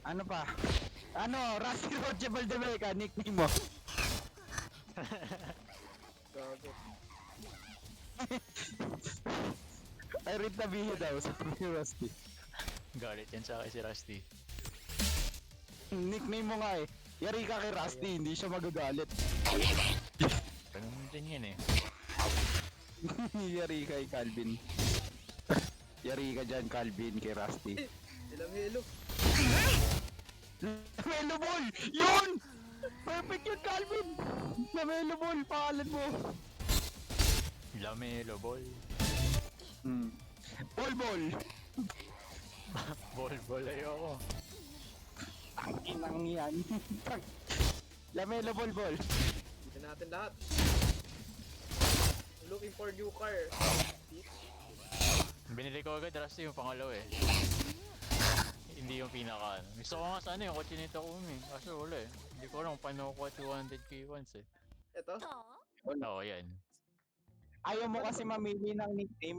Ano pa? Ano, Rusty Roche Valdebeca, nickname mo. Gago. Ay, Rit Nabihi daw, sabi ni Rusty. Galit yan sa akin si Rusty. Nickname mo nga eh. Yari ka kay Rusty, hindi siya magagalit. Ganun din yan eh. Yari kay Calvin. Yari ka dyan, Calvin, kay Rusty. Ilang-hilo. Lamelo Ball! Yun! Perfect yun, Calvin! Lamelo Ball, pangalan mo. Lamelo ball. Ball Ball! Ball ayoko. Ang inang yan. Lamelo Ball Ball. Dito natin lahat. Looking for new car. Binili ko agad Rusty yung pangalaw eh. Hindi yung pinaka ano. Gusto ko nga sana yung kotse nito Kumi. Kaso wala eh. Hindi ko alam kung paano kuha 200k once eh. Ito. Oo yan. Ayaw mo kasi mamili ng nickname.